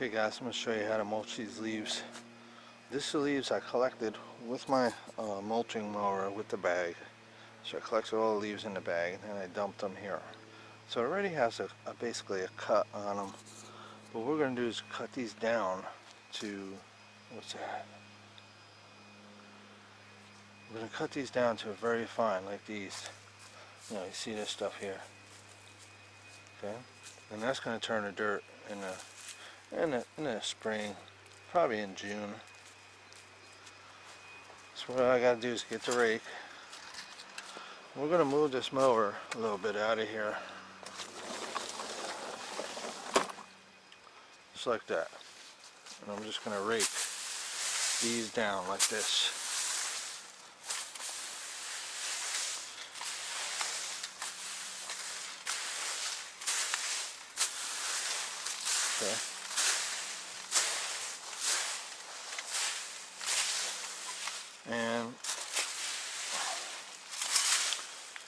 Okay guys, I'm going to show you how to mulch these leaves. This is the leaves I collected with my mulching mower with the bag. So I collected all the leaves in the bag and I dumped them here. So it already has basically a cut on them. But what we're going to do is cut these down to, what's that? We're going to cut these down to a very fine, like these. You know, you see this stuff here. Okay? And that's going to turn to dirt in the spring, probably in June. So what I got to do is get the rake. We're going to move this mower a little bit out of here. Just like that. And I'm just going to rake these down like this. Okay. And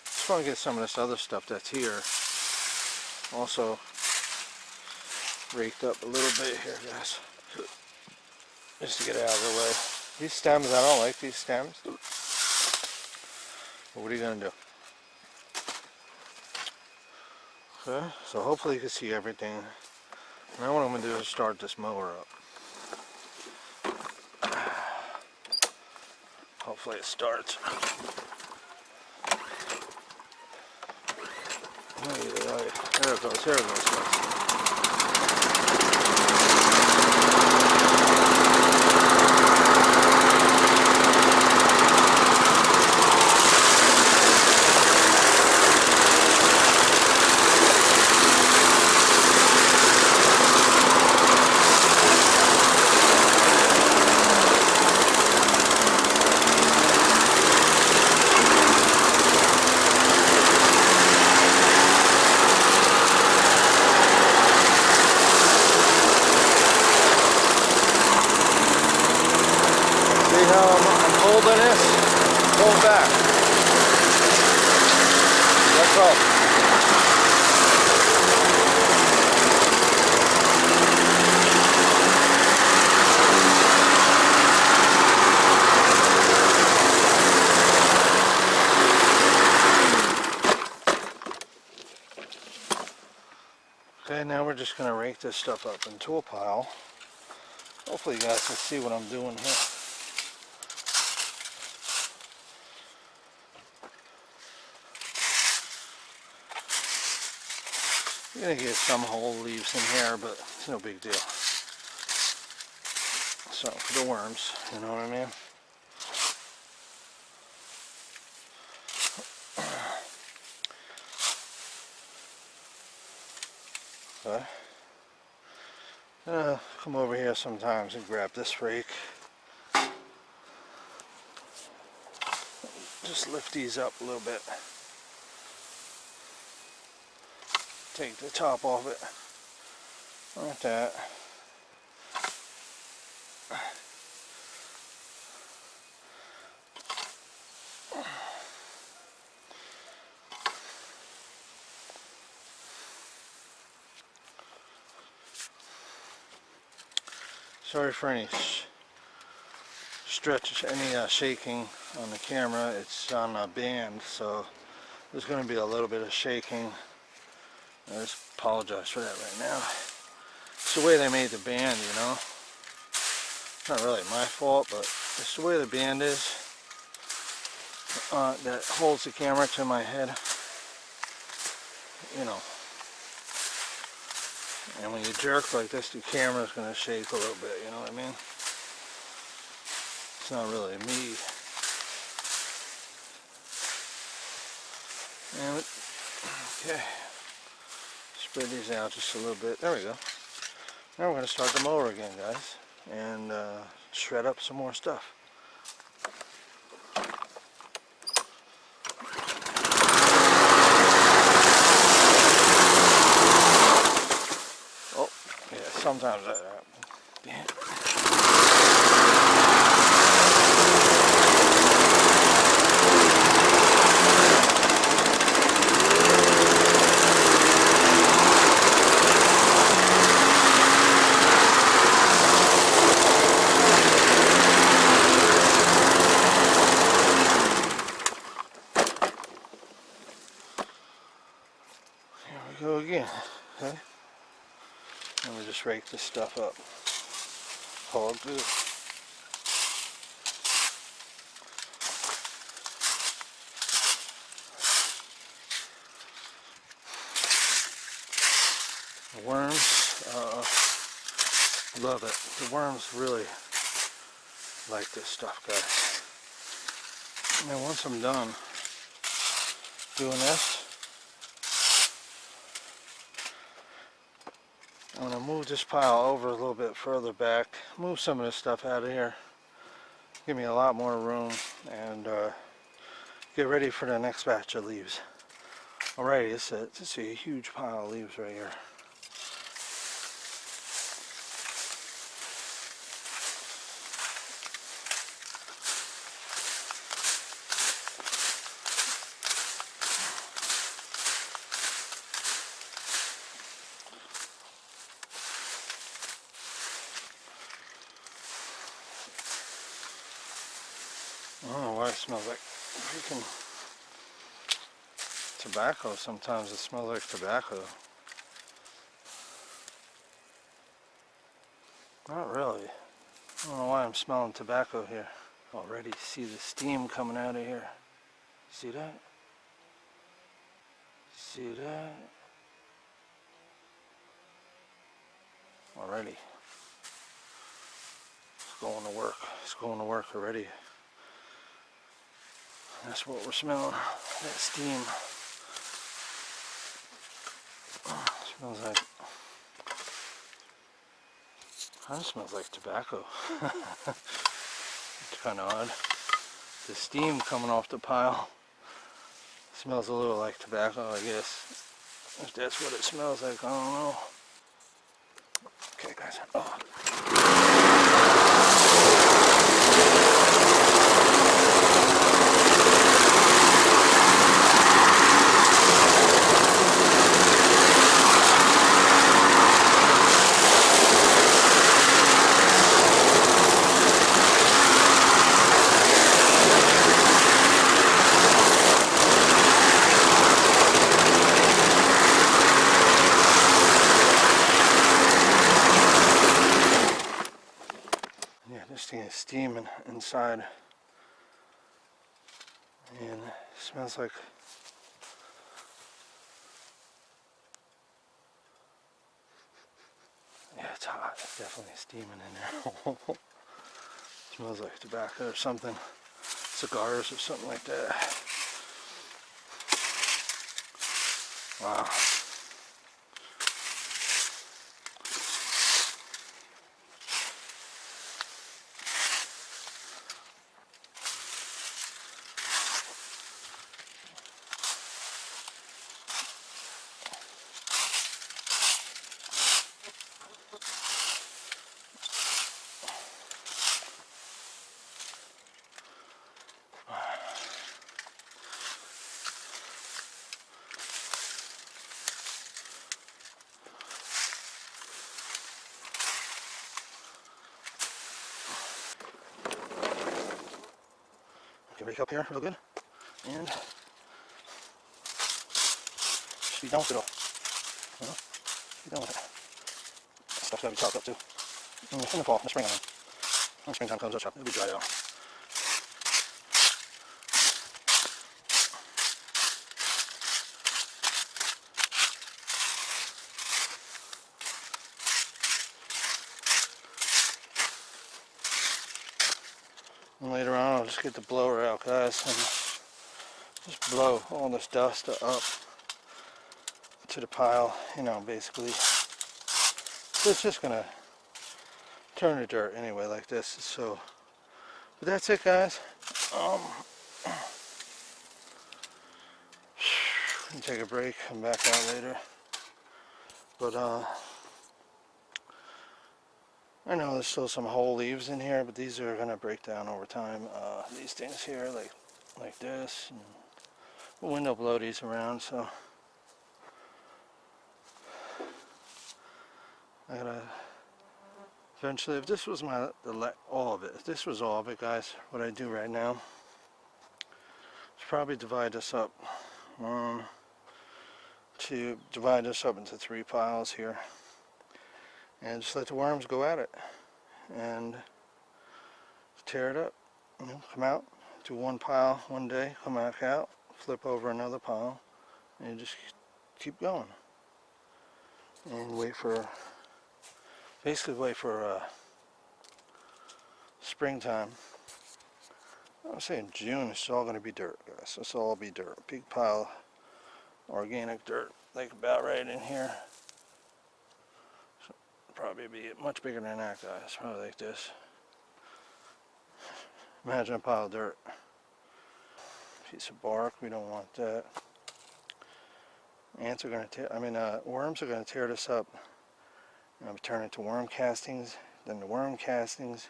just want to get some of this other stuff that's here also raked up a little bit here, guys, just to get it out of the way. These stems, I don't like these stems, but what are you going to do? Okay, so hopefully you can see everything. Now what I'm going to do is start this mower up. Hopefully it starts. There it goes, there it goes, guys. Holding this, hold back. Let go. Okay, now we're just going to rake this stuff up into a pile. Hopefully you guys can see what I'm doing here. You're going to get some whole leaves in here, but it's no big deal. So, for the worms, you know what I mean? Okay. Come over here sometimes and grab this rake. Just lift these up a little bit. Take the top off it, like that. Sorry for any shaking on the camera. It's on a band, so there's going to be a little bit of shaking. I just apologize for that right now. It's the way they made the band, you know. It's not really my fault, but it's the way the band is that holds the camera to my head. You know. And when you jerk like this, the camera's going to shake a little bit, you know what I mean? It's not really me. And okay. Spread these out just a little bit. There we go. Now we're going to start the mower again, guys, and shred up some more stuff. Oh, yeah, sometimes that happens. Damn. we go again. Okay. Let me just rake this stuff up. All good. The worms, love it. The worms really like this stuff, guys. And then once I'm done doing this, I'm going to move this pile over a little bit further back, move some of this stuff out of here, give me a lot more room, and get ready for the next batch of leaves. Alrighty, this is a huge pile of leaves right here. I don't know why it smells like freaking tobacco. Sometimes it smells like tobacco. Not really. I don't know why I'm smelling tobacco here. Already see the steam coming out of here. See that? See that? Already. It's going to work. It's going to work already. That's what we're smelling. That steam. Smells like. Kind of smells like tobacco. It's kind of odd. The steam coming off the pile smells a little like tobacco, I guess. If that's what it smells like, I don't know. Okay, guys. Oh. This thing is steaming inside, and it smells like it's hot. It's definitely steaming in there. Smells like tobacco or something, cigars or something like that. Wow. Okay, rake up here real good, and should be done with it all. Well, be done with it. That stuff's gotta be chopped up too. In the fall, in the spring, when springtime comes, it'll be dried out. And later on, I'll just get the blower out, guys, and just blow all this dust up to the pile, you know, basically. So it's just gonna turn to dirt anyway, like this. So, but that's it, guys. Take a break, come back out later. But I know there's still some whole leaves in here, but these are gonna break down over time. These things here, like this, and the wind will blow these around. So I gotta eventually, if this was all of it, if this was all of it, guys, what I do right now is probably divide this up. 1, to divide this up into 3 piles here, and just let the worms go at it and tear it up. You know, come out, do 1 pile one day, come back out, flip over another pile, and just keep going. And basically wait for springtime. I'll say in June it's all going to be dirt, guys. This will all be dirt. Big pile of organic dirt, like about right in here. So probably be much bigger than that, guys. Probably like this. Imagine a pile of dirt. Piece of bark, we don't want that. Ants are going to worms are going to tear this up. And turn it to worm castings. Then the worm castings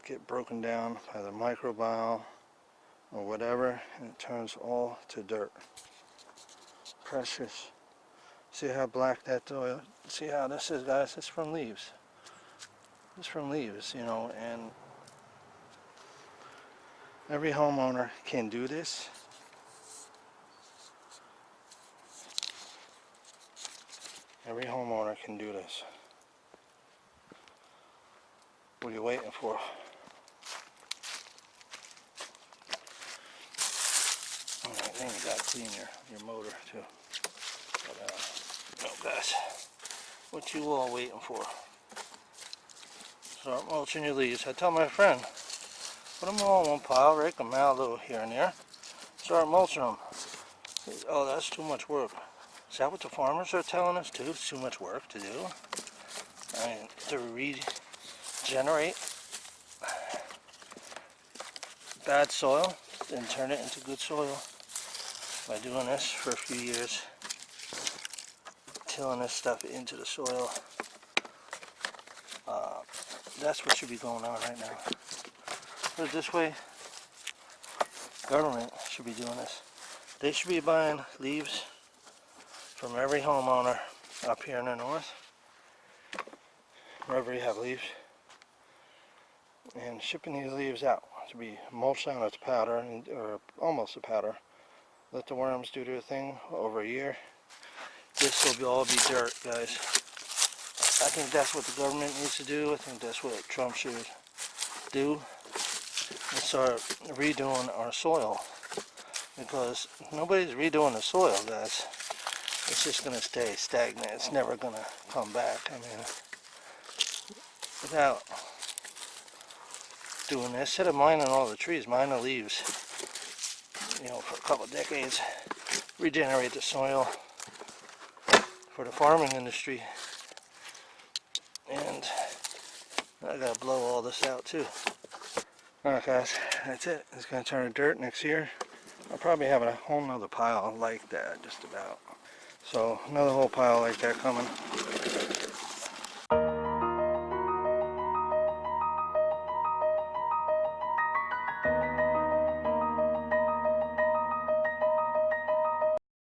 get broken down by the microbiome or whatever, and it turns all to dirt. Precious. See how black that soil? See how this is, guys? It's from leaves. It's from leaves, you know, and every homeowner can do this. Every homeowner can do this. What are you waiting for? Alright, then you gotta clean your motor too. But, no, guys, what you all waiting for? Start mulching your leaves. I tell my friend, put them all in one pile, rake them out a little here and there, start mulching them. Oh, that's too much work. Is that what the farmers are telling us too? It's too much work to do. I mean, to regenerate bad soil and turn it into good soil by doing this for a few years, tilling this stuff into the soil. That's what should be going on right now. Put it this way, government should be doing this. They should be buying leaves from every homeowner up here in the north, wherever you have leaves, and shipping these leaves out to be mulched down to powder, or almost to powder. Let the worms do their thing over a year. This will all be dirt, guys. I think that's what the government needs to do. I think that's what Trump should do, and start redoing our soil, because nobody's redoing the soil, guys. It's just going to stay stagnant. It's never going to come back. I mean, without doing this, instead of mining all the trees, mine the leaves, you know, for a couple of decades, regenerate the soil for the farming industry. And I gotta blow all this out too. Alright, guys, that's it. It's gonna turn to dirt next year. I'll probably have a whole nother pile like that, just about. So another whole pile like that coming.